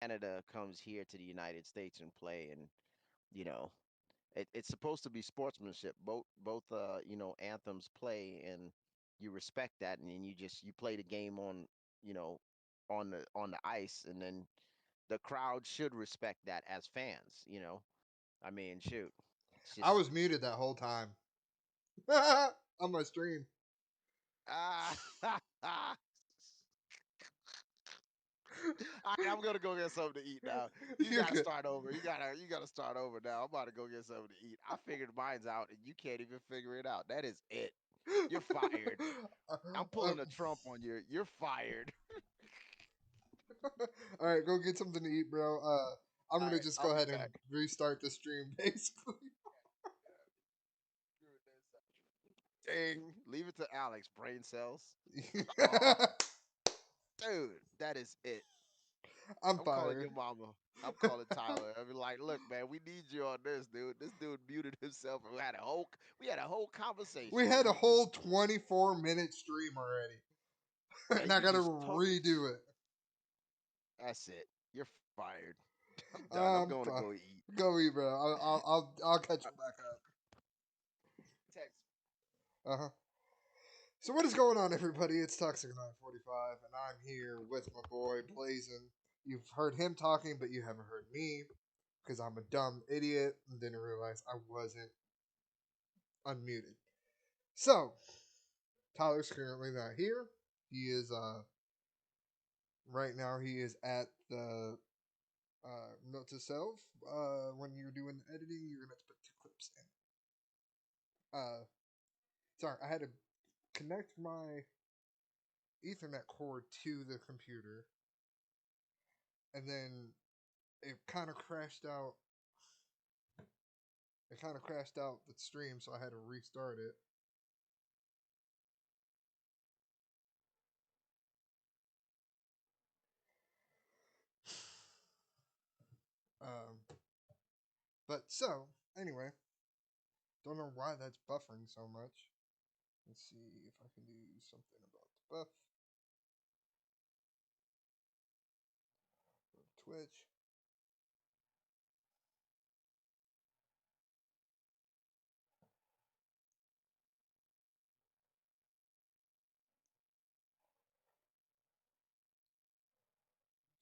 Canada comes here to the United States and play, and you know, it's supposed to be sportsmanship. Both anthems play, and you respect that, and then you play the game on you know on the ice, and then the crowd should respect that as fans. I mean, shoot, it's I just was muted that whole time on my stream. ah. All right, I'm gonna go get something to eat now. You You're gotta good. start over. You gotta start over now. I'm about to go get something to eat. I figured mine's out, and you can't even figure it out. That is it. You're fired. I'm Uh, pulling a Trump on you. You're fired. all right, go get something to eat, bro. I'm All gonna right, just I'll go be ahead back. and restart the stream, basically. Ding. Leave it to Alex. Brain cells. Oh, dude, that is it. I'm I'm calling your fired. mama. I'm calling Tyler. I be like, look, man, we need you on this, dude. This dude muted himself, and we had a whole We conversation, had and a he just whole 24-minute stream already, and and I you gotta just totally. redo it. That's it. You're fired. I'm done. I'm going to Fine. go eat. Go eat, bro. I'll catch you back up. Text. Uh huh. So what is going on, everybody? It's Toxic 945, and I'm here with my boy Blazin. You've heard him talking, but you haven't heard me because I'm a dumb idiot and didn't realize I wasn't unmuted. So Tyler's currently not here. He is right now. He is at the note to self. When you're doing editing, you're gonna have to put two clips in. Sorry, I had to connect my Ethernet cord to the computer, and then it kind of crashed out. It kind of crashed out the stream, so I had to restart it. Um, but so anyway, don't know why that's buffering so much. Let's see if I can do something about the buff. Twitch.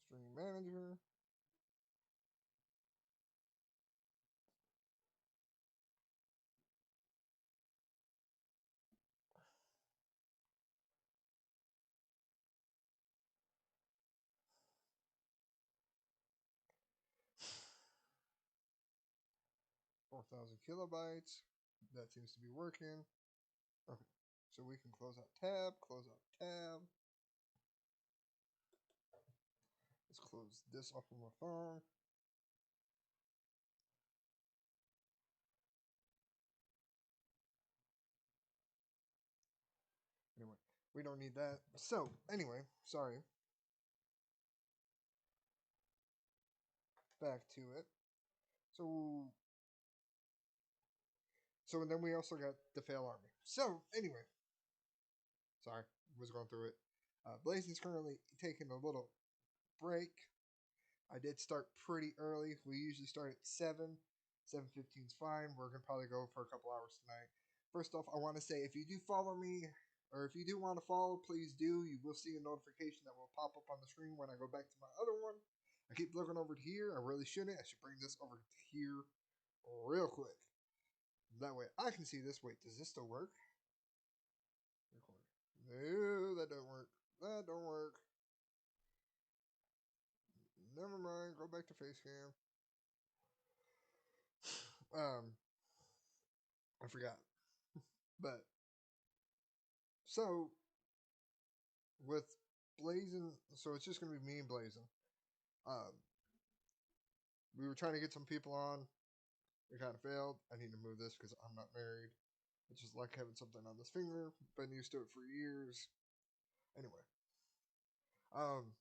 Stream manager. 4,000 kilobytes. That seems to be working. Okay. So we can close out tab, close out tab. Let's close this off of my phone. Anyway, we don't need that. So, anyway, sorry. Back to it. So, and then we also got the fail army. So, anyway, sorry, was going through it. Blazing's currently taking a little break. I did start pretty early. We usually start at 7. 7:15 is fine. We're going to probably go for a couple hours tonight. First off, I want to say if you do follow me, or if you do want to follow, please do. You will see a notification that will pop up on the screen when I go back to my other one. I keep looking over to here. I really shouldn't. I should bring this over to here real quick. That way I can see this. Wait, does this still work? Record. No, that don't work. That don't work. Never mind. Go back to Facecam. Um, I forgot. But so with Blazing, so it's just gonna be me and Blazing. Um, we were trying to get some people on. We kind of failed. I need to move this because I'm not married. It's just like having something on this finger. Been used to it for years. Anyway, um,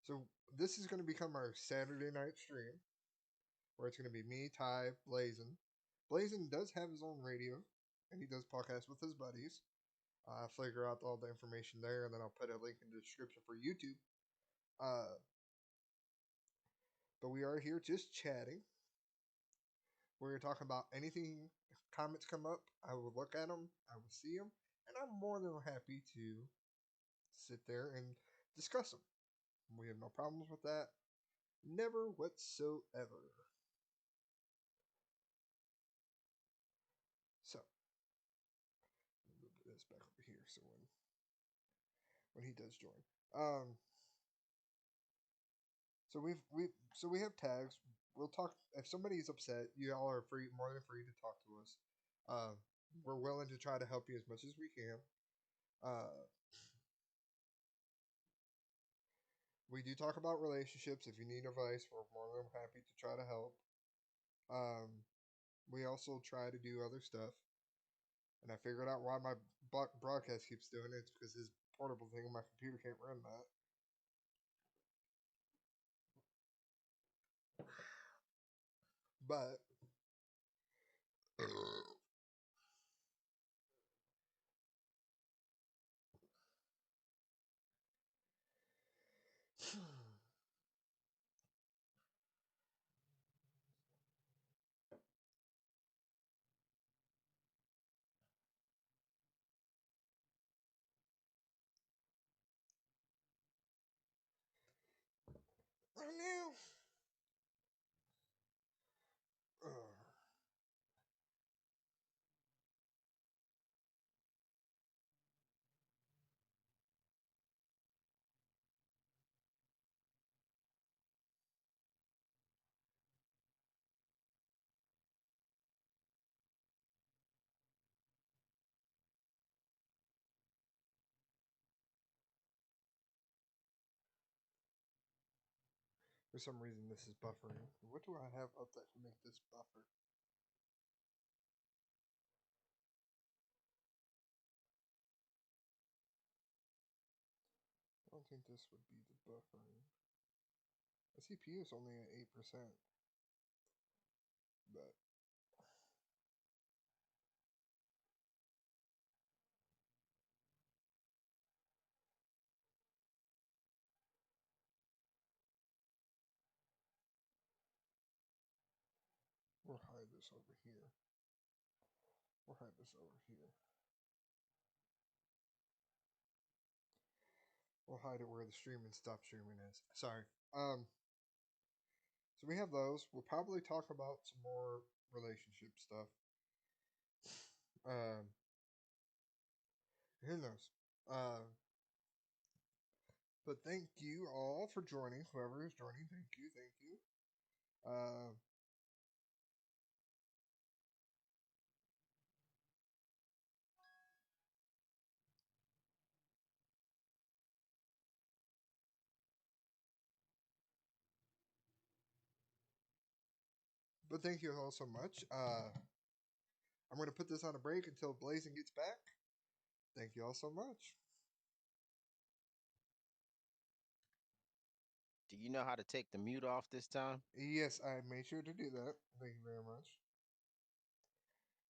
so this is going to become our Saturday night stream, where it's going to be me, Ty, Blazing. Blazing does have his own radio, and he does podcasts with his buddies. I'll figure out all the information there, and then I'll put a link in the description for YouTube. Uh, but we are here just chatting. We're talking about anything. If comments come up, I will look at them, I will see them, and I'm more than happy to sit there and discuss them. We have no problems with that. Never whatsoever. So, move this back over here so when he does join. So we have tags. We'll talk if somebody's upset. You all are free, more than free to talk to us. Uh, we're willing to try to help you as much as we can. Uh, we do talk about relationships. If you need advice, we're more than happy to try to help. Um, we also try to do other stuff. And I figured out why my broadcast keeps doing it. It's because his portable thing on my computer can't run that. But right now, for some reason, this is buffering. What do I have up that can make this buffer? I don't think this would be the buffering. The CPU is only at 8%, but we'll hide this over here. We'll hide this over here. We'll hide it where the streaming stop streaming is. Sorry. So we have those. We'll probably talk about some more relationship stuff. Um, who knows? But thank you all for joining. Whoever is joining, thank you, thank you. Uh, but thank you all so much. I'm going to put this on a break until Blazing gets back. Thank you all so much. Do you know how to take the mute off this time? Yes, I made sure to do that. Thank you very much.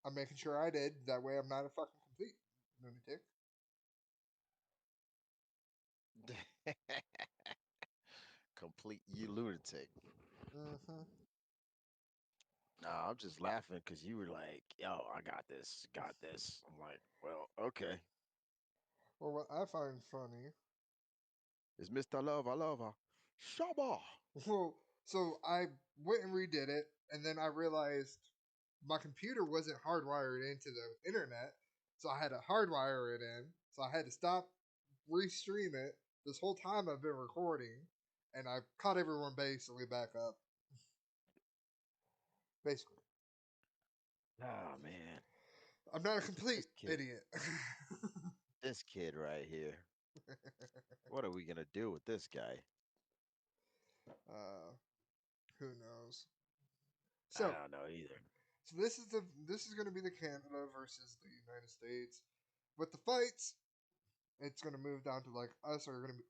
I'm making sure I did. That way I'm not a fucking complete lunatic. Complete you lunatic. Mm-hmm. No, I'm just laughing because you were like, "Yo, I got this, got this." I'm like, "Well, okay." Well, what I find funny. It's Mr. Love, I love her. Shaba. Well, so I went and redid it, and then I realized my computer wasn't hardwired into the internet, so I had to hardwire it in. So I had to stop, restream it. This whole time I've been recording, and I caught everyone basically back up. Basically, Oh man, I'm not a complete this kid, idiot. this kid right here. What are we gonna do with this guy? uh, who knows? I So, don't know either. so this is going to be the Canada versus the United States. With the fights, it's going to move down to like us are going to be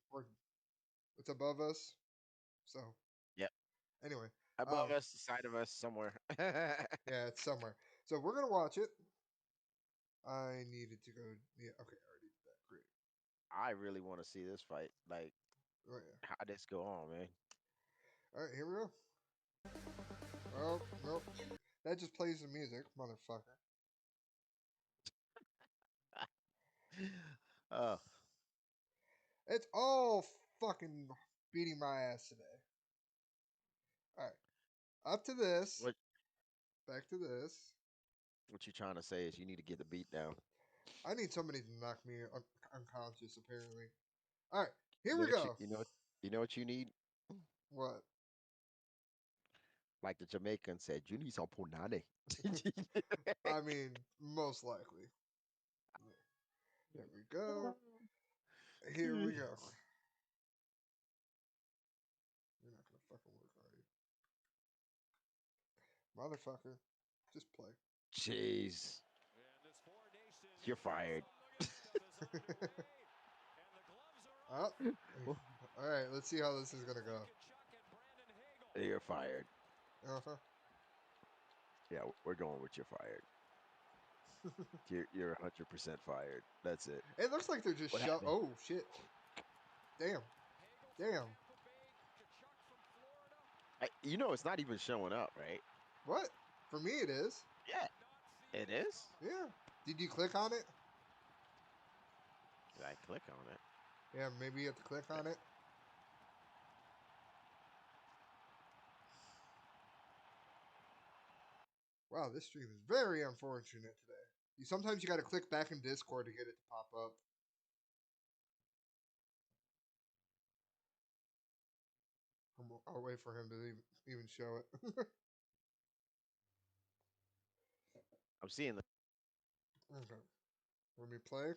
it's above us. So Yep, anyway, above us, side of us, somewhere. yeah, it's somewhere. So we're gonna watch it. I needed to go. Yeah, okay, I really want to see this fight. Like, Oh, yeah. how this go on, man? All right, here we go. Oh, nope. That just plays the music, motherfucker. uh, It's all fucking beating my ass today. All right, up to this, what back to this. what you trying to say is you need to get the beat down. I need somebody to knock me unconscious, apparently. All right, You here know we what go. you know what you need? What? Like the Jamaican said, you need some punani. I mean, most likely. There we go. Here we go. You're not gonna fucking work, are you? Motherfucker. Just play. Jeez, you're fired. Oh. Alright, let's see how this is gonna go. You're fired. Uh-huh. Yeah, we're going with you're fired. You're 100% fired. That's it. It looks like they're just What shut. happened? Oh, shit. Damn. Damn. You know it's not even showing up, right? What? For me, it is. Yeah, it is. Yeah. Did you click on it? Did I click on it? Yeah, maybe you have to click on it. Wow, this stream is very unfortunate today. Sometimes you gotta click back in Discord to get it to pop up. I'll wait for him to even show it. I'm seeing the. Okay. Let me play.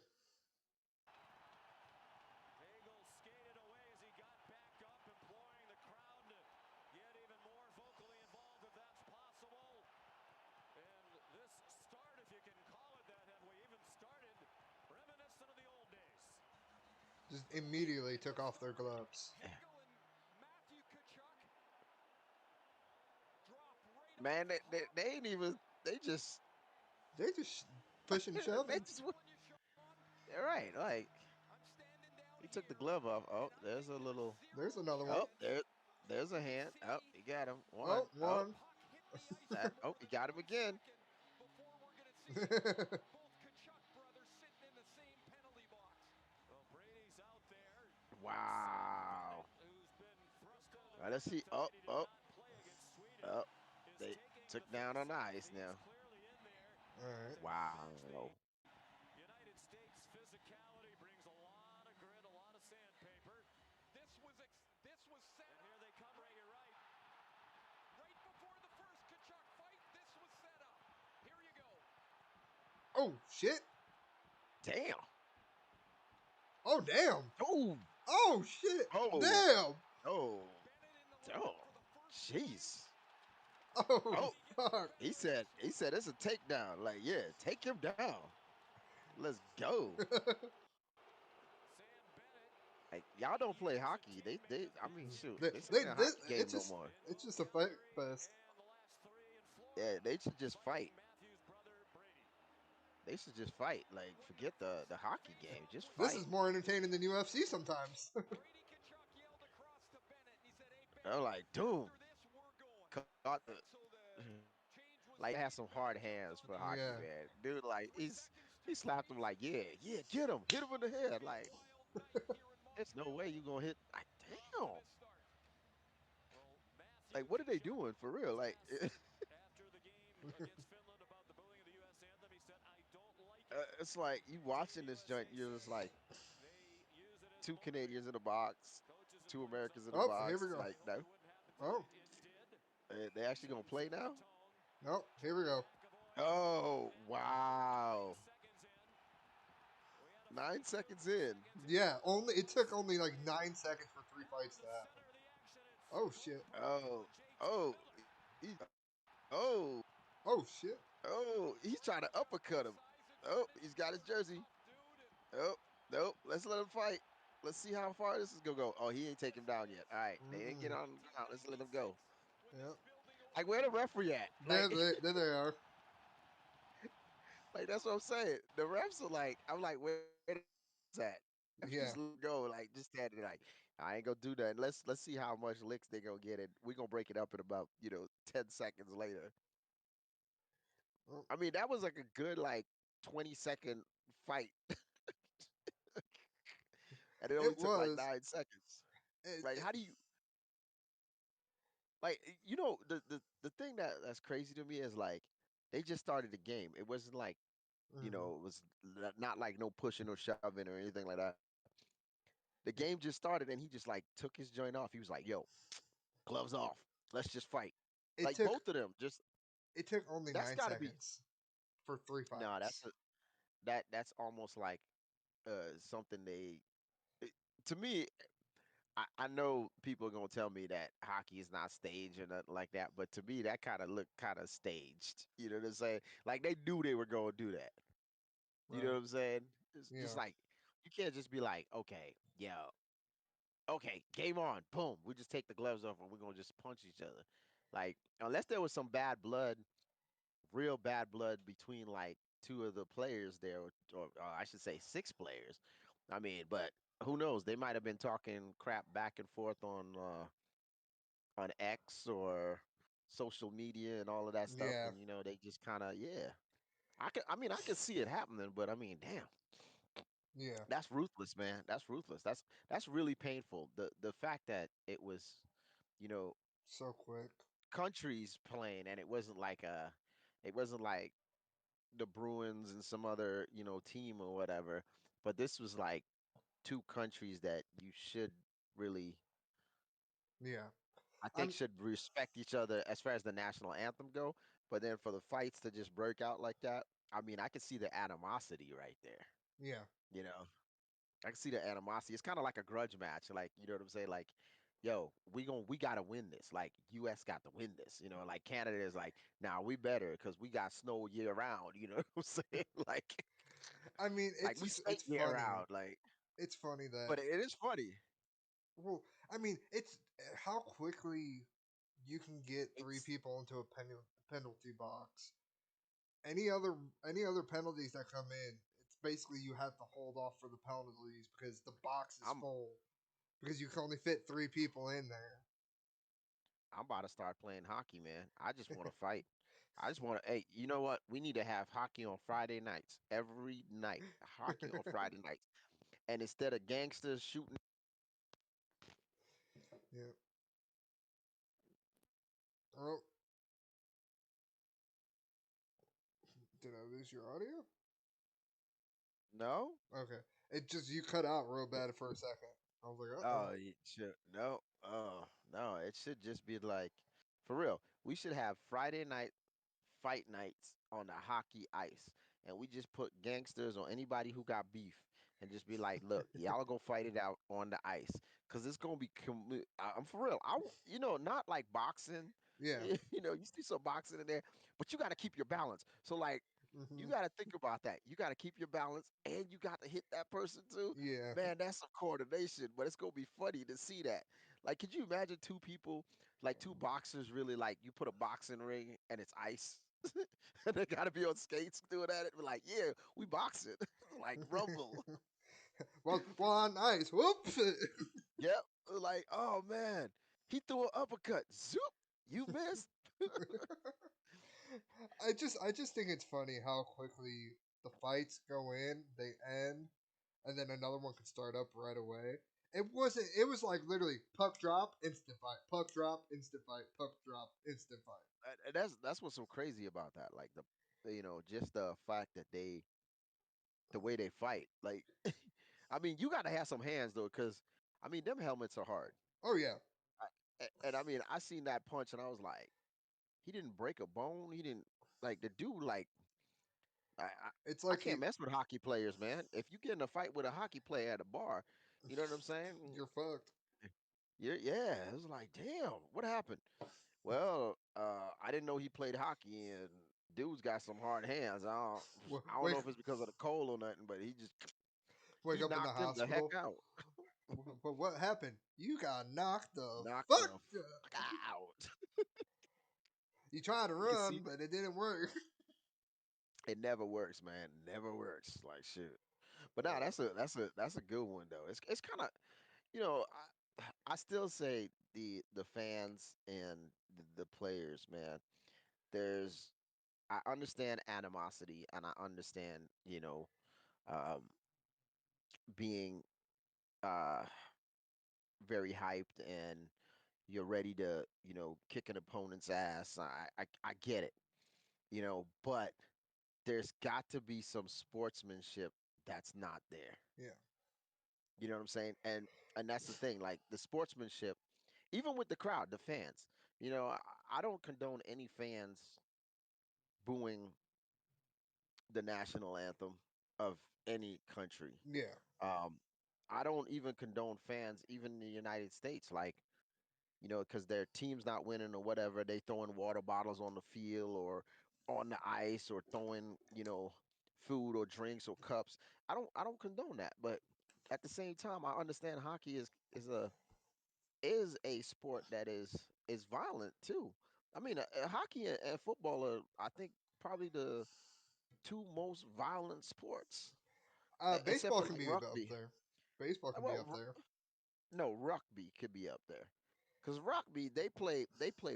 Just immediately took off their gloves. Man, they ain't even. They just. They just pushing, They shoving. just. They're right. Like he took the glove off. Oh, there's a little. There's another one. Oh, there's a hand. Oh, you got him. One. Oh, Oh, one. that. Oh, you got him again. Wow. All right, let's see. Oh, oh, oh. They took down on the ice now. All right. Wow. Oh shit. Damn. Oh damn. Oh. Oh shit. Oh. Damn. Oh. Oh. Jeez. Oh Oh. fuck. He said it's a takedown. Like, yeah, take him down. Let's go. Like, y'all don't play hockey. They I mean shoot, this ain't a hockey game no more. it's just a fight fest. Yeah, they should just fight. They should just fight. Like, forget the hockey game. Just This fight. is more entertaining than UFC sometimes. I'm like, dude, caught the like has some hard hands for hockey, Yeah. man. Dude, like he slapped him like, yeah, yeah, hit him in the head. Like, there's no way you gonna hit. Like, damn. Like, what are they doing for real? Like, it's like you watching this joint. You're just like two Canadians in a box, two Americans in a Oh, here we box. go. Like, no, Oh, they actually gonna play now. no, here we go. Oh, wow. 9 seconds in. Yeah, only it took only like 9 seconds for three fights to happen. Oh shit. Oh, oh, oh, Oh shit. oh, he's trying to uppercut him. Oh, he's got his jersey. Oh, nope. Let's let him fight. Let's see how far this is gonna go. Oh, he ain't take him down yet. All right, they didn't get Mm-mm. on the ground. Let's let him go. Yep. Like, where the referee at? There they are. Like that's what I'm saying. The refs are like, I'm like, where the at? Yeah. Just let go, like just stand there, like I ain't gonna do that. Let's see how much licks they gonna get, and we gonna break it up in about 10 seconds later. Well, I mean, that was like a good like 20-second fight, and it only it took like was. 9 seconds. It, Like, it, how do you the thing that's crazy to me is like they just started the game. It wasn't like mhm. it was not like no pushing or shoving or anything like that. The game just started, and he just like took his joint off. He was like, "Yo, gloves off. Let's just fight." It Like took both of them, just it took only that's nine got to be seconds for three no. fights. That's almost like something it- to me. I know people are gonna tell me that hockey is not staged or nothing like that, but to me that kind of looked kind of staged. You know what I'm saying? Like they knew they were gonna do that. You know what Right. I'm saying? It's just Yeah. like you can't just be like, okay, yeah, okay, game on, boom. We just take the gloves off and we're gonna just punch each other. Like unless there was some bad blood, real bad blood between like two of the players there, or I should say six players. I mean, but who knows? They might have been talking crap back and forth on X or social media and all of that stuff, Yeah. and they just kind of yeah. I mean I can see it happening, but I mean, damn, Yeah. that's ruthless, man. That's ruthless. That's really painful. The fact that it was, you know, So quick. countries playing, and it wasn't like the Bruins and some other team or whatever, but this was like two countries that you should really Yeah. I think I'm. should respect each other as far as the national anthem go. But then for the fights to just break out like that, I mean, I can see the animosity right there. Yeah. You know, I can see the animosity. It's kind of like a grudge match. Like, you know what I'm saying? Like, yo, we gotta win this. Like, U.S. got to win this. Like Canada is like, nah, we better because we got snow year round. You know what I'm saying? I mean, Like it's we just skate it's year funny. round. Like, It's funny that but it is funny. well, I mean, it's how quickly you can get three It's people into a penalty box. Any other penalties that come in, it's basically you have to hold off for the penalties because the box is I'm full because you can only fit three people in there. I'm about to start playing hockey, man. I just want to fight. I just want to. Hey, you know what? We need to have hockey on Friday nights. Every night, hockey on Friday nights. And instead of gangsters shooting, Yeah. Oh, did I lose your audio? no. Okay. It just you cut out real bad for a second. I was like, uh Oh, oh. it should no. Oh no. It should just be like, for real. We should have Friday night fight nights on the hockey ice, and we just put gangsters or anybody who got beef, and just be like, look, y'all go fight it out on the ice, cause it's gonna be. I'm for real. Not like boxing. Yeah. You see some boxing in there, but you got to keep your balance. So like, you Hmm. got to think about that. You got to keep your balance, and you got to hit that person too. Yeah. Man, that's some coordination, but it's gonna be funny to see that. Like, could you imagine two people, like two boxers, really like you put a boxing ring and it's ice, and they gotta be on skates doing that. We're like, yeah, we boxing, like rumble. well, on ice. Whoops. Yep. Like, oh man, he threw an uppercut. Zoop, you missed. I just think it's funny how quickly the fights go in, they end, and then another one can start up right away. It wasn't. It was like literally puck drop, instant fight. Puck drop, instant fight. Puck drop, instant fight. And that's what's so crazy about that. Like just the fact that the way they fight. Like, I mean, you got to have some hands though, because I mean, them helmets are hard. Oh yeah, And I mean, I seen that punch and I was like, he didn't break a bone. He didn't like the dude. Like, I I, it's I like can't he. mess with hockey players, man. If you get in a fight with a hockey player at a bar, you know what I'm saying? You're fucked. Yeah. It was like, damn, what happened? Well, I didn't know he played hockey, and dude's got some hard hands. I don't know Wake if it's because of the cold or nothing, but he just wake he up in the knocked him the heck hospital. out. But what happened? You got knocked the Knocked fuck. the fuck out. You tried to You can see run, but it didn't work. it never works, man. Never works. Like shit. But now that's a good one though. It's kind of you know I still say the fans and the players, man. There's I understand animosity and I understand um, being uh, very hyped and you're ready to kick an opponent's ass. I get it, but there's got to be some sportsmanship that's not there. Yeah. You know what I'm saying? And that's the thing, like the sportsmanship, even with the crowd, the fans. I don't condone any fans booing the national anthem of any country. Yeah. Um, I don't even condone fans, even in the United States, like because their team's not winning or whatever, they throwing water bottles on the field or on the ice or throwing food or drinks or cups. I don't condone that, but at the same time, I understand hockey is a sport that is violent too. I mean, hockey and football are, I think, probably the two most violent sports, except Baseball for can like be up rugby. there. Baseball can be Well, up there. no, rugby could be up there, because rugby they play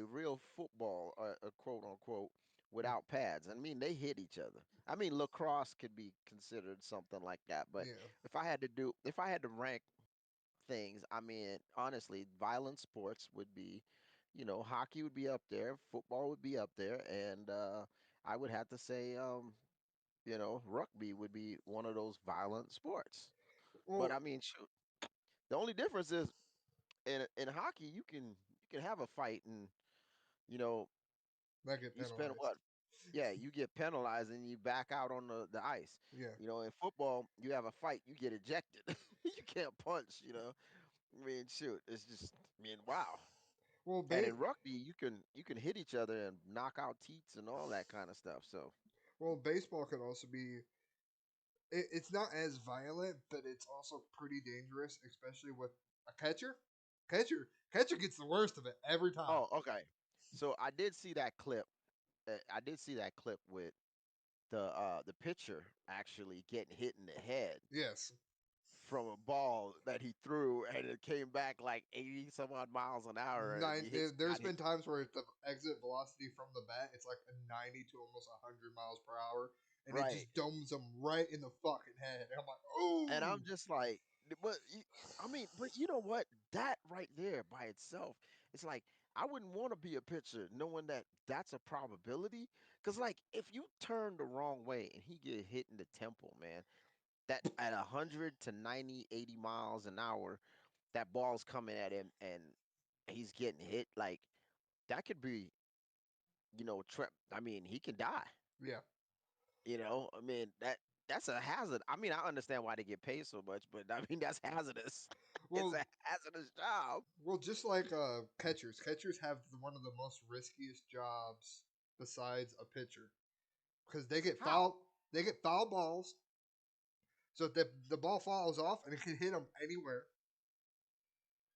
real football, quote unquote, without pads. I mean, they hit each other. I mean, lacrosse could be considered something like that, but Yeah. if I had to rank things, I mean, honestly, violent sports would be, hockey would be up there, football would be up there, and I would have to say, rugby would be one of those violent sports. But Well, I mean, shoot, the only difference is in hockey you can have a fight and you know that get you spend penalized. what? Yeah, you get penalized and you back out on the ice. Yeah. In football, you have a fight, you get ejected. You can't punch. I mean, shoot, it's just, I mean, wow. Well, And in rugby, you can hit each other and knock out teats and all that kind of stuff. So, baseball can also be. It's not as violent, but it's also pretty dangerous, especially with a catcher. Catcher gets the worst of it every time. oh, okay. So I did see that clip. I did see that clip with the pitcher actually getting hit in the head Yes. from a ball that he threw, and it came back like 80 some odd miles an hour, and he There's got hit. been times where the exit velocity from the bat it's like a 90 to almost 100 miles per hour, and it Right. just domes him right in the fucking head. And I'm like, And I'm oh, just like, but I mean, but you know what? That right there by itself, it's like I wouldn't want to be a pitcher knowing that that's a probability. Because like if you turn the wrong way and he get hit in the temple, man, that at 100 to 90, 80 miles an hour, that ball's coming at him and he's getting hit. Like that could be, I mean, he can die. yeah. I mean that's a hazard. I mean, I understand why they get paid so much, but I mean that's hazardous. It's Well, a hazardous job. just like catchers have one of the most riskiest jobs besides a pitcher because How? they get foul balls, so if the ball falls off and it can hit them anywhere.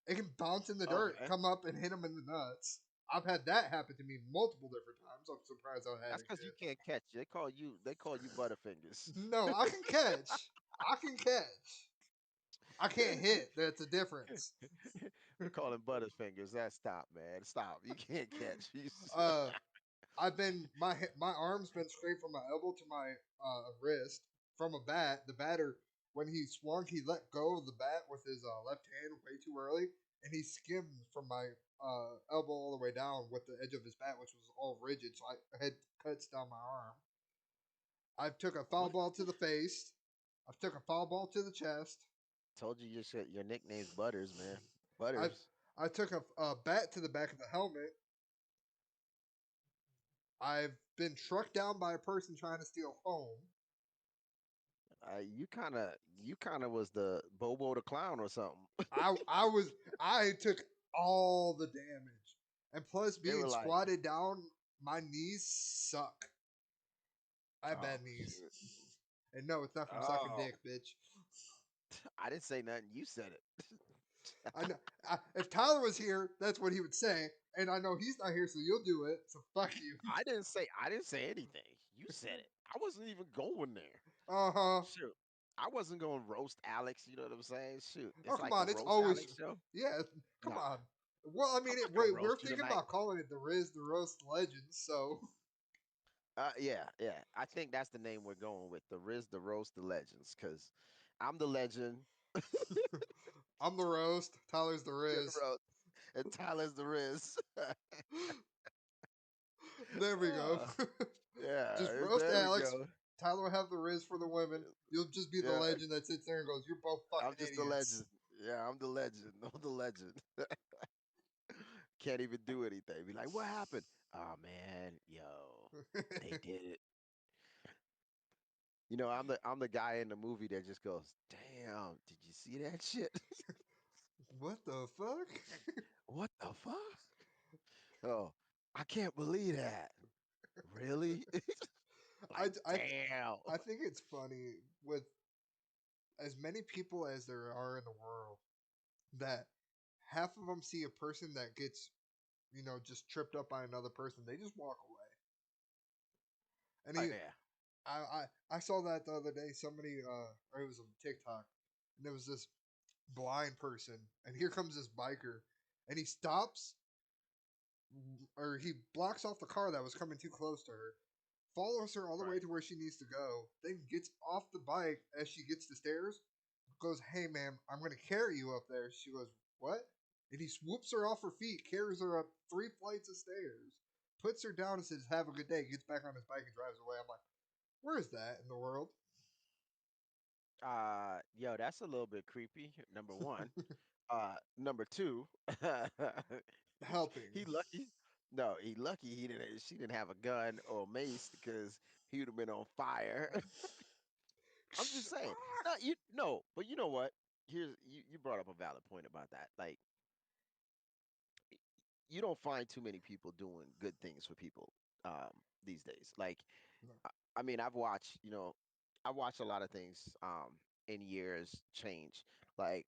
It can bounce in the dirt, Okay. come up and hit them in the nuts. I've had that happen to me multiple different times. I'm surprised I had That's a because you kid. can't catch. They call you Butterfingers. No, I can catch. I can catch. I can't hit. That's a difference. They call him Butterfingers. That stop, man. Stop. You can't catch. Uh, I've been my arm's been scraped from my elbow to my wrist from a bat. The batter, when he swung, he let go of the bat with his left hand way too early, and he skimmed from my elbow all the way down with the edge of his bat, which was all rigid. So I had cuts down my arm. I've took a foul What? ball to the face. I've took a foul ball to the chest. Told you your nickname's Butters, man. I Butters. I took a bat to the back of the helmet. I've been struck down by a person trying to steal home. You kind of was the Bobo the clown or something. I took all the damage, and plus They being were like, squatted down, my knees suck. I have oh bad knees, shit. and no, it's not from sucking Oh, dick, bitch. I didn't say nothing. You said it. I know. If Tyler was here, that's what he would say, and I know he's not here, so you'll do it. So fuck you. I didn't say anything. You said it. I wasn't even going there. Uh huh. Shoot. I wasn't going to roast Alex. You know what I'm saying? Shoot, Oh it's come like a on, it's roast always Alex show. yeah. Come Nah, on. Well, I I'm mean, not gonna we're roast you thinking tonight. about calling it the Riz the Roast Legends. So Yeah, yeah. I think that's the name we're going with. The Riz, the roast, the legends. Cause I'm the legend. I'm the roast. Tyler's the You're the Riz. roast, and Tyler's the Riz. There we go. Ah, yeah, Just roast there we Alex. go. Tyler will have the Riz for the women. You'll just be the Yeah, legend that sits there and goes, "You're both I'm fucking just the legend. idiots." Yeah, I'm the legend. I'm the legend. Can't even do anything. Be like, what happened? Oh man, yo, they did it. I'm the guy in the movie that just goes, damn, did you see that shit? What the fuck? What the fuck? Oh, I can't believe that. Really? I, Like, I, damn. I think it's funny with as many people as there are in the world that half of them see a person that gets, just tripped up by another person. They just walk away. And Oh, yeah. I saw that the other day. Somebody, or it was on TikTok, and there was this blind person, and here comes this biker, and he stops, or he blocks off the car that was coming too close to her, follows her all the way Right. to where she needs to go, then gets off the bike as she gets the stairs, goes, "Hey, ma'am, I'm going to carry you up there." She goes, "What?" And he swoops her off her feet, carries her up 3 flights of stairs, puts her down and says, "Have a good day," gets back on his bike and drives away. I'm like, where is that in the world? Yo, that's a little bit creepy. Number one. Number two, Helping. he lucky. No, he lucky he didn't. She didn't have a gun or mace because he would have been on fire. I'm just saying. No, you no, but you know what? You brought up a valid point about that. Like you don't find too many people doing good things for people these days. Like No. I mean, I've watched a lot of things in years change. Like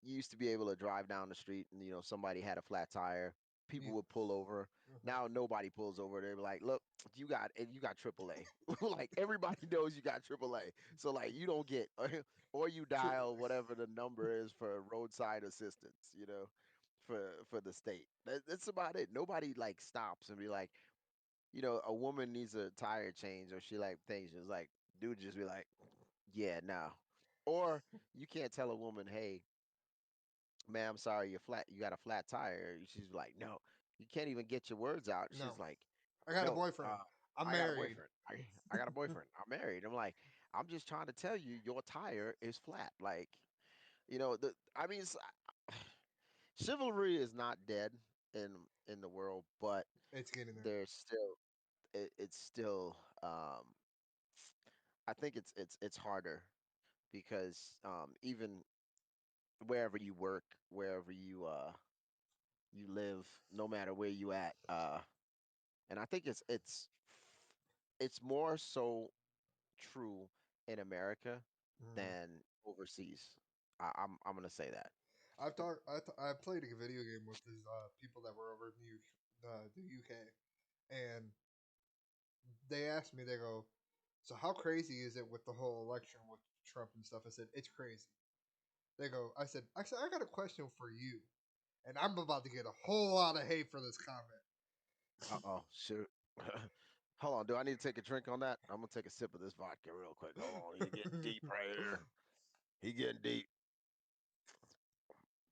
you used to be able to drive down the street and somebody had a flat tire, people You, would pull over. uh-huh. Now nobody pulls over. They're like, look, you got AAA. Like everybody knows you got AAA. So like you don't get or you dial Triple whatever the number is for roadside assistance, for the state. That's about it. Nobody like stops and be like, a woman needs a tire change or she like things. It's like dude just be like, yeah, no. Or you can't tell a woman, hey, man, I'm sorry, you got a flat tire. She's like, no, you can't even get your words out. A. No, She's like, I got a no, boyfriend. I'm I got a married. boyfriend. I got a boyfriend. I'm married. I'm like, I'm just trying to tell you, your tire is flat. Like, I mean, chivalry is not dead in the world, but It's getting there. there's still, it's still, I think it's harder because even wherever you work, wherever you live, no matter where you at. And I think it's more so true in America Hmm. than overseas. I'm gonna say that. I played a video game with these people that were over in the UK, and they asked me. They go, "So how crazy is it with the whole election with Trump and stuff?" I said, "It's crazy." I said, I got a question for you, and I'm about to get a whole lot of hate for this comment. Uh-oh, shoot. Hold on, do I need to take a drink on that? I'm gonna take a sip of this vodka real quick. Hold on, he getting deep right here. He getting deep.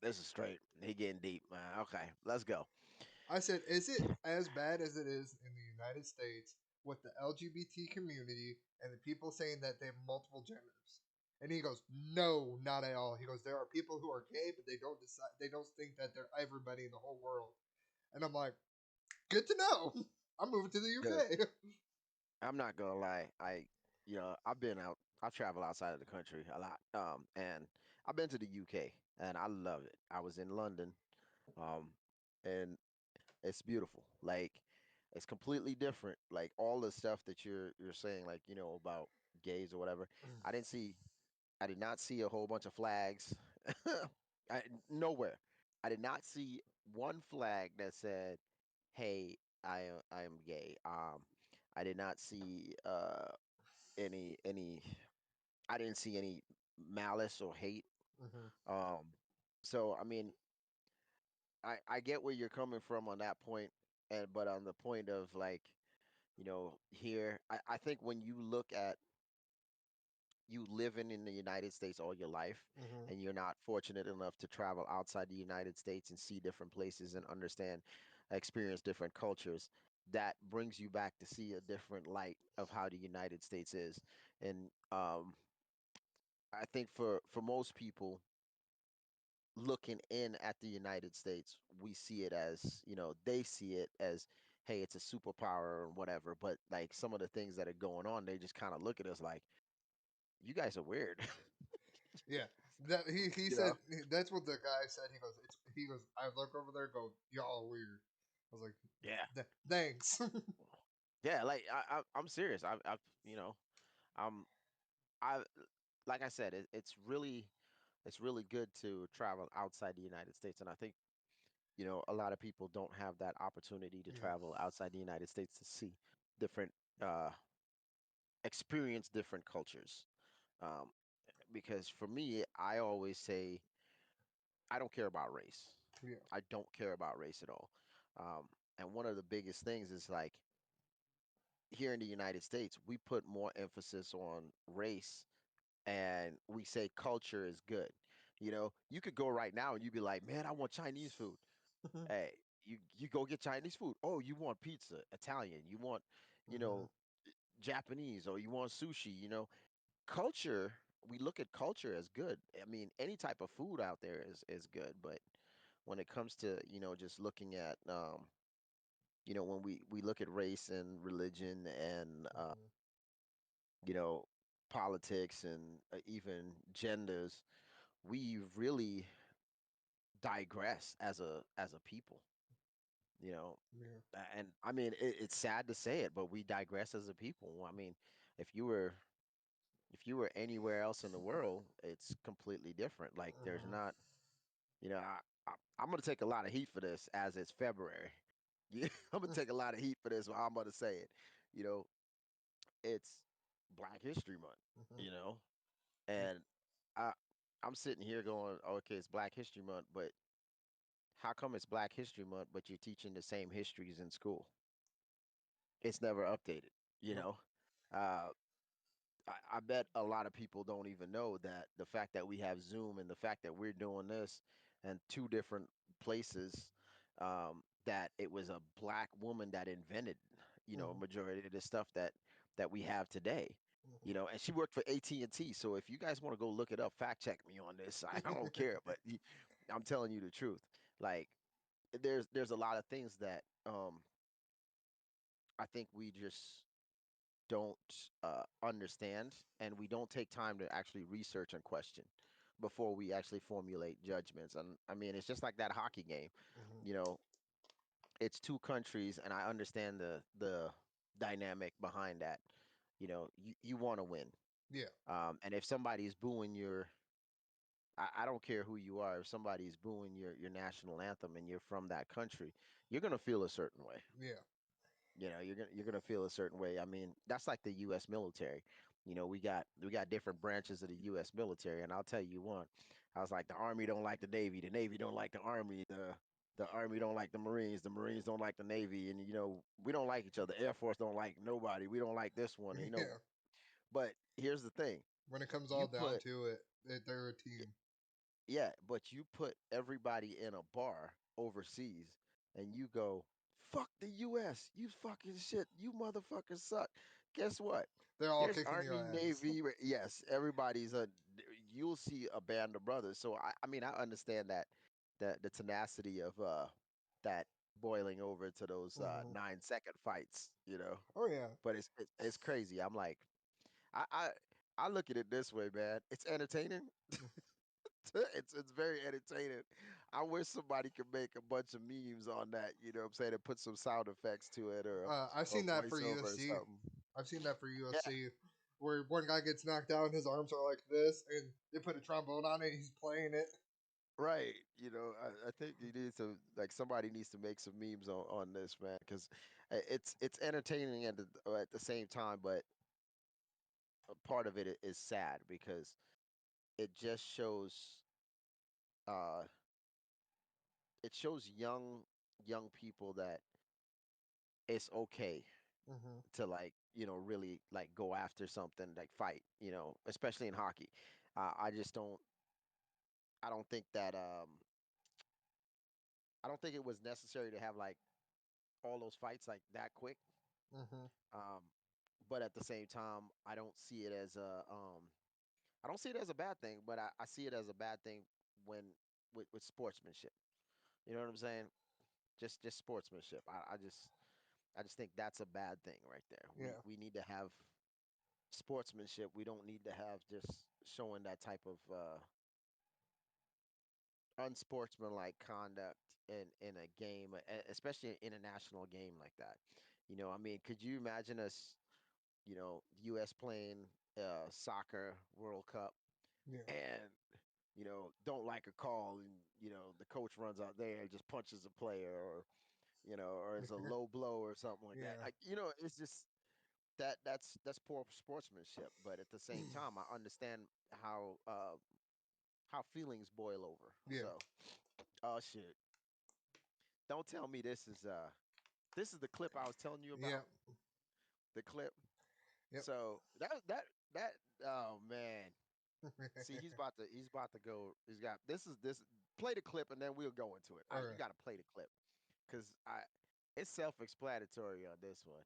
This is straight. He getting deep, man. Okay, let's go. I said, "Is it as bad as it is in the United States with the LGBT community and the people saying that they have multiple genders?" And he goes, "No, not at all." He goes, "There are people who are gay, but they don't think that they're everybody in the whole world." And I'm like, "Good to know." I'm moving to the Good. UK. I'm not gonna lie. I've been out. I've traveled outside of the country a lot. And I've been to the UK and I love it. I was in London, um, and it's beautiful. Like, it's completely different. Like all the stuff that you're saying, like about gays or whatever. I didn't see. I did not see a whole bunch of flags. Nowhere. I did not see one flag that said, "Hey, I am gay." I did not see any. I didn't see any malice or hate. Hmm. Um, so I mean, I get where you're coming from on that point, and but on the point of like, here, I think when you look at you living in the United States all your life, Hmm. and you're not fortunate enough to travel outside the United States and see different places and understand, experience different cultures, that brings you back to see a different light of how the United States is. And I think for most people looking in at the United States, we see it as, they see it as, hey, it's a superpower or whatever. But like some of the things that are going on, they just kind of look at us like, you guys are weird. Yeah, that he you said know? that's what the guy said. He goes. I look over there, go, y'all are weird. I was like, Yeah. Thanks. Yeah, like I'm serious. You know, I'm I like I said, it's really good to travel outside the United States, and I think a lot of people don't have that opportunity to Yeah, travel outside the United States to see different, uh, experience different cultures. Um, because for me, I always say I don't care about race. yeah. I don't care about race at all. Um, and one of the biggest things is like here in the United States, we put more emphasis on race and we say culture is good. You could go right now and you'd be like, man, I want Chinese food. Hey, you go get Chinese food. Oh, you want pizza, Italian, you want, you Hmm. know, Japanese, or you want sushi. Culture, we look at culture as good. I mean, any type of food out there is good, but when it comes to, just looking at when we look at race and religion and Hmm. you know, politics and even genders, we really digress as a people, you know. Yeah, And I mean, it's sad to say it, but we digress as a people. I mean, if you were if you were anywhere else in the world, it's completely different. Like there's hmm. not, I'm gonna take a lot of heat for this as it's February. Yeah, I'm gonna take a lot of heat for this. I'm gonna say it. You know, it's Black History Month. Hmm. You know, and I I'm sitting here going, okay, it's Black History Month, but how come it's Black History Month, but you're teaching the same histories in school? It's never updated. You Nope. know, uh, I bet a lot of people don't even know that the fact that we have Zoom and the fact that we're doing this and two different places, that it was a black woman that invented, Hmm. majority of the stuff that we have today. Hmm. And she worked for AT&T. So if you guys want to go look it up, fact check me on this. I don't care, but I'm telling you the truth. Like there's a lot of things that I think we just don't understand, and we don't take time to actually research and question before we actually formulate judgments. And I mean, it's just like that hockey game. Hmm. You know, it's two countries, and I understand the dynamic behind that. You want to win, Yeah, and if somebody's booing I don't care who you are. If somebody's booing your national anthem and you're from that country, you're gonna feel a certain way. yeah. You're gonna feel a certain way. I mean, that's like the U.S. military. We got different branches of the U.S. military, and I'll tell you one. I was like, the Army don't like the Navy don't like the Army, the Army don't like the Marines don't like the Navy, and we don't like each other. Air Force don't like nobody. We don't like this one, Yeah. But here's the thing: When it comes all you down put to it, they're a team. yeah, but you put everybody in a bar overseas and you go, fuck the US, you fucking shit, you motherfuckers suck. Guess what? They're all There's kicking your Army, ass. Navy. Yes, you'll see a band of brothers. So I mean, I understand that the tenacity of that boiling over to those Hmm. 9-second fights, Oh yeah. but it's crazy. I'm like, I, I, I look at it this way, man. It's entertaining. It's very entertaining. I wish somebody could make a bunch of memes on that, what I'm saying, and put some sound effects to it I've or seen that for voiceover or UFC. something. I've seen that for Yeah, UFC, where one guy gets knocked down, his arms are like this, and they put a trombone on it. He's playing it. right. I think you need to like somebody needs to make some memes on this, man, because it's entertaining at the same time, but a part of it is sad because it just shows uh it shows young people that it's okay Hmm. to like really like go after something like fight, especially in hockey. I just don't think that I don't think it was necessary to have like all those fights like that quick. Hmm. um but at the same time I don't see it as a bad thing, but I see it as a bad thing when with sportsmanship. You know what I'm saying? Just sportsmanship. I just think that's a bad thing right there. Yeah. We need to have sportsmanship. We don't need to have just showing that type of unsportsmanlike conduct in a game, especially an international game like that. I mean, could you imagine us, the U.S. playing soccer World Cup Yeah. and don't like a call, and the coach runs out there and just punches a player, or it's a low blow or something like that. Yeah. Like, it's just that's poor sportsmanship. But at the same time, I understand how feelings boil over. Yeah. So, oh shit, don't tell me this is the clip I was telling you Yeah. about. The clip. Yep. So that oh man. See, he's about to go. He's got this. Play the clip and then we'll go into it. Right? You Okay. got to play the clip because I it's self-explanatory on this one.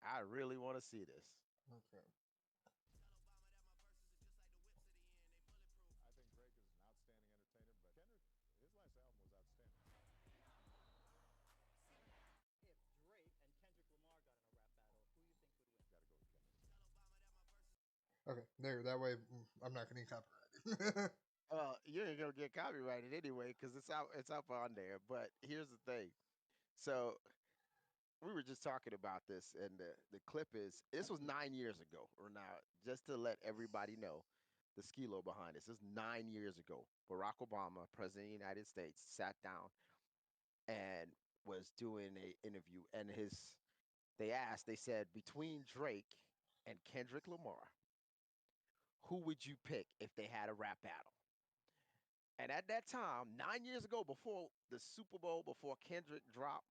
I really want to see this. Okay. Okay. There. That way, I'm not getting copyrighted. You ain't gonna get copyrighted anyway because it's up on there. But here's the thing. So we were just talking about this, and the clip is this was 9 years ago. Or now, just to let everybody know, the skilo behind this. This is 9 years ago. Barack Obama, President of the United States, sat down and was doing a interview, and they said between Drake and Kendrick Lamar, who would you pick if they had a rap battle? And at that time, 9 years ago, before the Super Bowl, before Kendrick dropped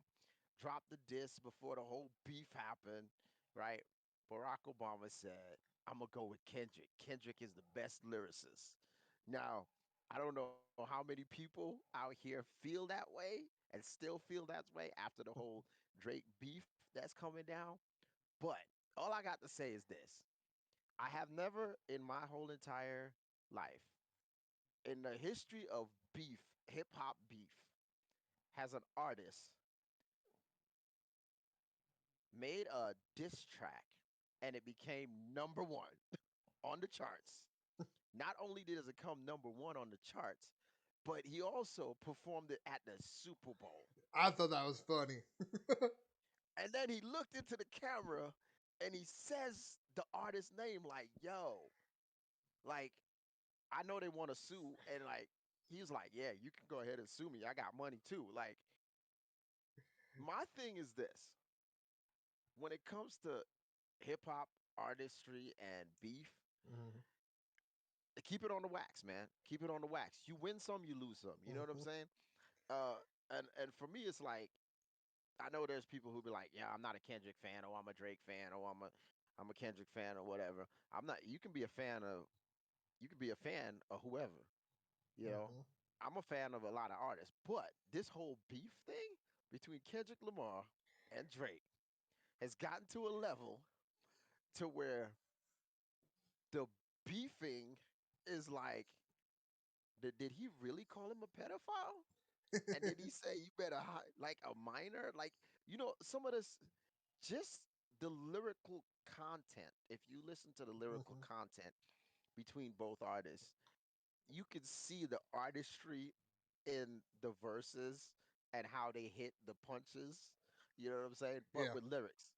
the disc, before the whole beef happened, right? Barack Obama said, "I'm gonna go with Kendrick. Kendrick is the best lyricist." Now, I don't know how many people out here feel that way and still feel that way after the whole Drake beef that's coming down. But all I got to say is this: I have never in my whole entire life, in the history of beef, hip hop beef, has an artist made a diss track and it became number one on the charts. Not only does it come number one on the charts, but he also performed it at the Super Bowl. I thought that was funny. And then he looked into the camera and he says the artist's name, like, yo, like, I know they want to sue. And like, he's like, yeah, you can go ahead and sue me. I got money too. Like, my thing is this: when it comes to hip hop artistry and beef, Hmm. keep it on the wax, man. Keep it on the wax. You win some, you lose some. You know what I'm Hmm. saying? Uh, and for me, it's like I know there's people who be like, yeah, I'm not a Kendrick fan, or I'm a Drake fan, or I'm a Kendrick fan, or whatever. I'm not. You can be a fan of whoever. You know, Hmm. I'm a fan of a lot of artists, but this whole beef thing between Kendrick Lamar and Drake has gotten to a level to where the beefing is like, did he really call him a pedophile? And did he say you better like a minor? Like, some of this, just the lyrical content. If you listen to the lyrical Hmm. content between both artists, you can see the artistry in the verses and how they hit the punches. You know what I'm saying? But Yeah. with lyrics.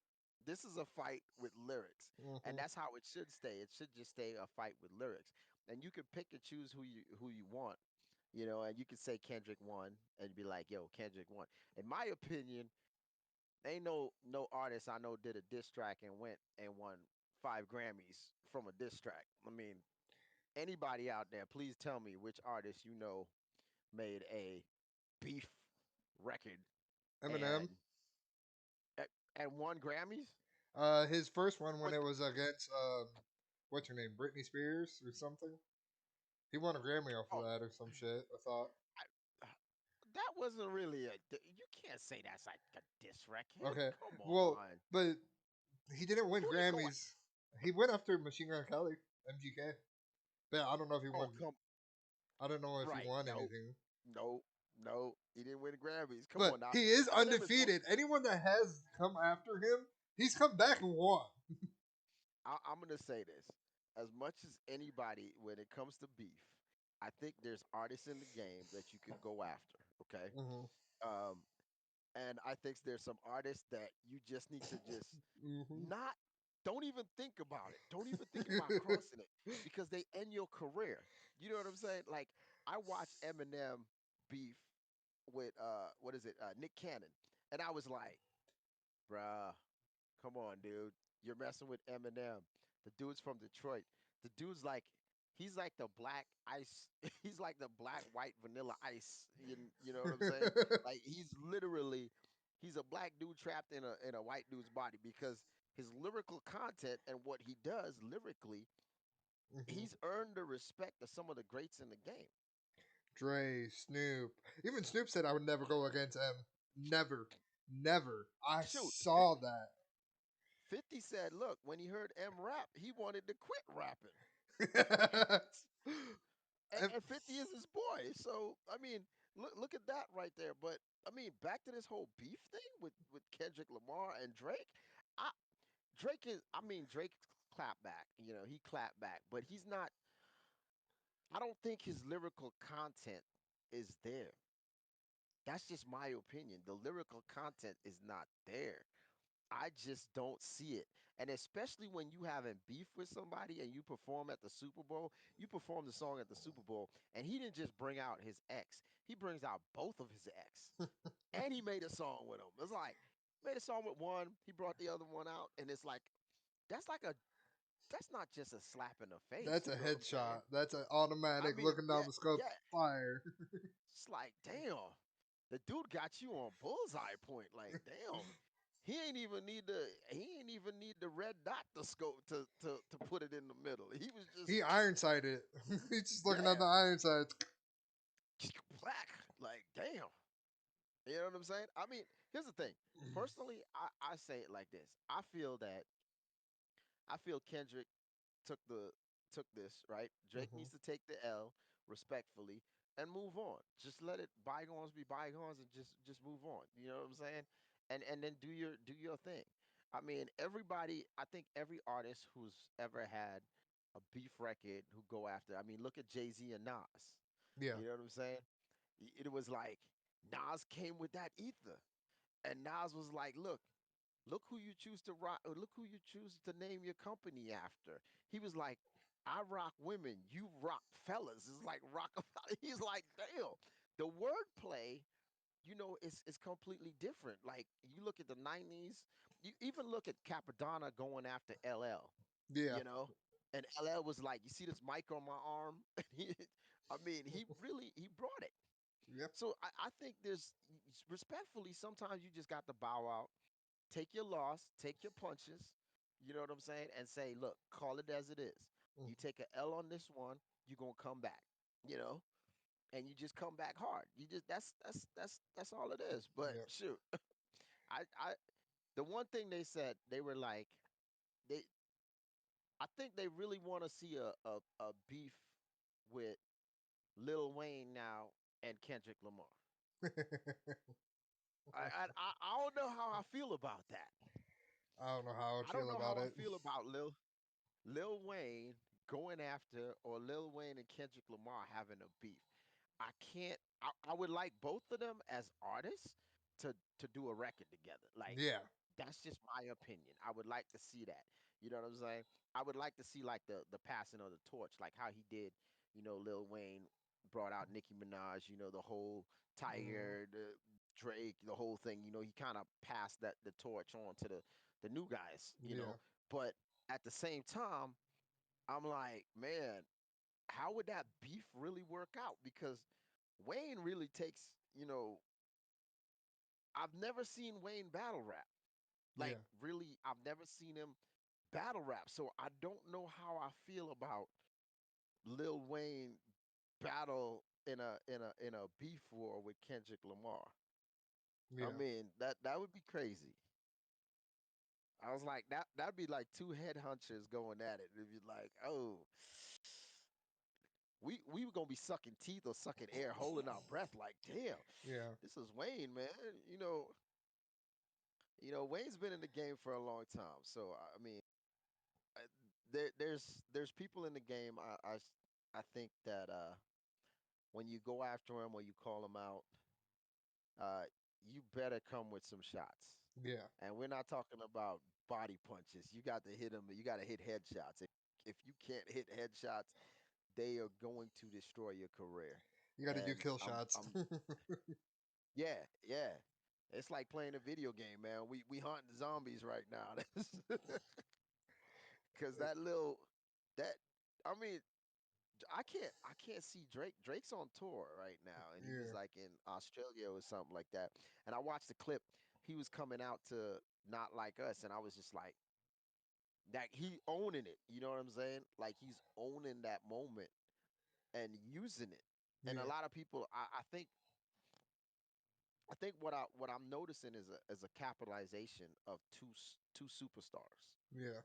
This is a fight with lyrics. And Hmm. that's how it should stay. It should just stay a fight with lyrics. And you can pick and choose who you want, and you can say Kendrick won and be like, yo, Kendrick won. In my opinion, ain't no artist I know did a diss track and went and won 5 Grammys from a diss track. I mean, anybody out there, please tell me which artist you know made a beef record Eminem. and and won Grammys. His first one when But it was against what's her name, Britney Spears or something. He won a Grammy off of oh, that or some shit. I thought. I, that wasn't really a. You can't say that's like a diss record. Okay, Come well, on, but he didn't win who you go? Grammys. He went after Machine Gun Kelly, MGK. But I don't know if he Oh, won. come I don't know if he right. won No, anything. no, no. He didn't win Grammys. Come on But now. he is Eminem is one. undefeated. Anyone that has come after him, he's come back and won. I'm gonna say this. As much as anybody, when it comes to beef, I think there's artists in the game that you could go after. Okay. Hmm. Um, and I think there's some artists that you just need to just Hmm. not don't even think about it. Don't even think about crossing it because they end your career. You know what I'm saying? Like I watched Eminem beef with what is it? Nick Cannon. And I was like, bruh, come on, dude. You're messing with Eminem. The dude's from Detroit. The dude's like he's like the black ice. He's like the black white vanilla ice. You know what I'm saying? Like he's literally he's a black dude trapped in a white dude's body because his lyrical content and what he does lyrically, Hmm. he's earned the respect of some of the greats in the game. Dre, Snoop. Even Snoop said I would never go against him. Never. Never. I Shoot, saw that. 50 said, look, when he heard M rap, he wanted to quit rapping. And 50 is his boy. So I mean, look at that right there. But I mean, back to this whole beef thing with Kendrick Lamar and Drake. I Drake is I mean Drake clapped back. You know, he clapped back, but he's not. I don't think his lyrical content is there. That's just my opinion. The lyrical content is not there. I just don't see it. And especially when you having beef with somebody and you perform at the Super Bowl, you perform the song at the Super Bowl, and he didn't just bring out his ex, he brings out both of his ex. And he made a song with them. It's like made a song with one, he brought the other one out, and it's like that's like a that's not just a slap in the face, That's you a know what I'm saying? headshot. That's an I automatic mean, looking down yeah, the scope yeah. fire. It's like, damn, the dude got you on bullseye point. Like, damn, he ain't even need the red dot to scope to put it in the middle. He was just He ironsighted it. He's just looking at the yeah, iron sights. black. Like, damn. You know what I'm saying? I mean, here's the thing. Personally, I say it like this. I feel Kendrick took the took this, right? Drake Hmm. needs to take the L respectfully and move on. Just let it bygones be bygones and just move on. You know what I'm saying? And then do your thing. I mean, everybody, I think every artist who's ever had a beef record who go after, I mean, look at Jay-Z and Nas. Yeah. You know what I'm saying? It was like Nas came with that ether. And Nas was like, look who you choose to rock, or look who you choose to name your company after. He was like, I rock women, you rock fellas. It's like rock. He's like, damn. The wordplay, is completely different. Like you look at the '90s, you even look at Capadonna going after LL, Yeah. you know, and LL was like, you see this mic on my arm? I mean, he brought it. Yep. So I think there's respectfully, sometimes you just got to bow out, take your loss, take your punches, you know what I'm saying, and say, look, call it as it is. You Hmm. take a L on this one, you're gonna come back, you know, and you just come back hard. You just that's all it is. But Yep. shoot, I the one thing they said, they were like, they I think they really want to see a beef with Lil Wayne now and Kendrick Lamar. I don't know how I feel about that. I don't know how I I don't feel know about how I it. feel about Lil Wayne going after, or Lil Wayne and Kendrick Lamar having a beef. I can't. I would like both of them as artists to do a record together. Like Yeah. that's just my opinion. I would like to see that. You know what I'm saying? I would like to see like the passing of the torch, like how he did. Lil Wayne brought out Nicki Minaj. The whole Hmm. Tiger, the Drake, the whole thing. He kind of passed the torch on to the new guys. Yeah. But at the same time, I'm like, man, how would that beef really work out? Because Wayne really takes, I've never seen Wayne battle rap. Like, Yeah. really, I've never seen him battle rap. So I don't know how I feel about Lil Wayne battle in a beef war with Kendrick Lamar. I Yeah. mean, that would be crazy. I was like, that'd be like two head hunchers going at it. It'd be like, oh, we were gonna be sucking teeth or sucking air, holding our breath, like, damn, Yeah. this is Wayne, man. Wayne's been in the game for a long time. So I mean, there's people in the game. I think that when you go after him or you call him out, uh, you better come with some shots. Yeah. And we're not talking about body punches. You got to hit them. You got to hit headshots. If you can't hit headshots, they are going to destroy your career. You got to do And kill I'm shots. I'm yeah, yeah. It's like playing a video game, man. We hunting zombies right now. Because that I mean, I can't see Drake. Drake's on tour right now, and he was Yeah. like in Australia or something like that. And I watched the clip. He was coming out to Not Like Us, and I was just like, that he owning it. You know what I'm saying? Like he's owning that moment and using it. And a Yeah. lot of people, I think what I'm noticing is a capitalization of two superstars. Yeah.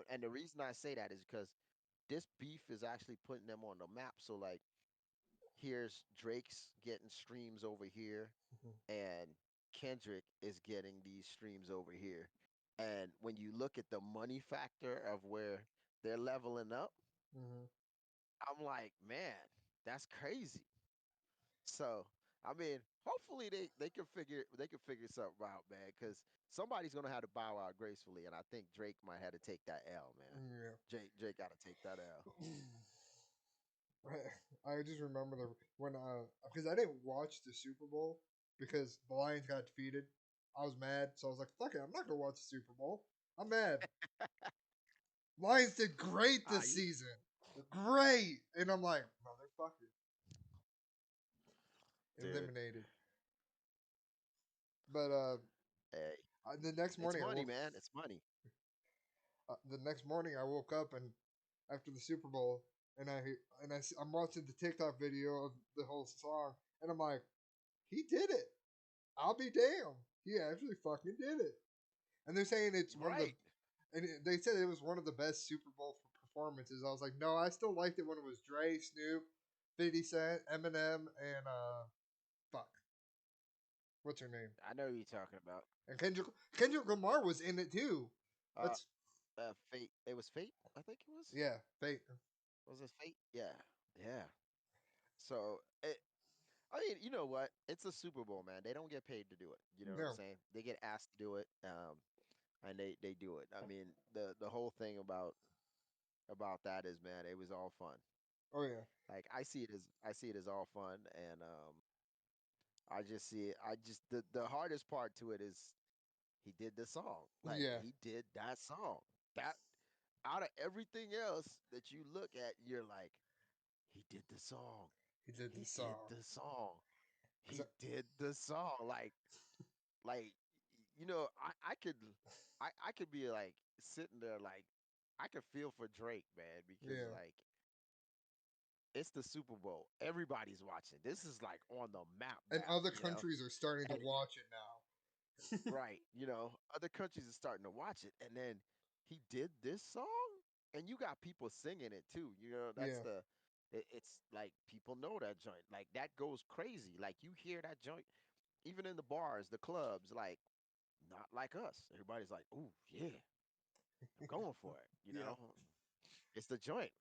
And the reason I say that is because this beef is actually putting them on the map. So like, here's Drake's getting streams over here, Mhm. and Kendrick is getting these streams over here. And when you look at the money factor of where they're leveling up, Mhm. I'm like, man, that's crazy. So, I mean, hopefully they can figure something out, man, because somebody's gonna have to bow out gracefully, and I think Drake might have to take that L, man. Yeah. Drake got to take that L. I just remember when because I didn't watch the Super Bowl because the Lions got defeated. I was mad, so I was like, "Fuck it, I'm not gonna watch the Super Bowl. I'm mad." Lions did great Ah, this you, season, great, and I'm like, "Motherfucker, dude. eliminated." But Hey, the next it's morning I money, woke. man. It's money. The next morning I woke up and after the Super Bowl, and I'm watching the TikTok video of the whole song, and I'm like, "He did it." I'll be damned. He actually fucking did it. And they're saying it's one of the, Right. they said it was one of the best Super Bowl performances. I was like, no, I still liked it when it was Dre, Snoop, 50 Cent, Eminem, and fuck, what's her name? I know who you're talking about. And Kendrick Lamar was in it too. Uh, That's Fate. It was Fate. I think it was. yeah, fate. Was it Fate? Yeah. Yeah. So I mean, you know what? It's a Super Bowl, man. They don't get paid to do it. You know what I'm No, saying? They get asked to do it, and they do it. I mean, the whole thing about that is, man, it was all fun. oh yeah, Like I see it as all fun, and I just see it. The hardest part to it is he did the song. Like yeah, he did that song. That Out of everything else that you look at, you're like, he did the song. he did the He did song. the song. Cause He did the song. Like I could be like sitting there like I could feel for Drake, man, because yeah, like it's the Super Bowl. Everybody's watching. This is like on the and map, other countries are starting to And watch it now. right, other countries are starting to watch it, and then he did this song, and you got people singing it too. That's Yeah, it's like people know that joint. Like that goes crazy. Like you hear that joint, even in the bars, the clubs, like Not Like Us. Everybody's like, "Ooh, yeah, I'm going for it." yeah. It's the joint.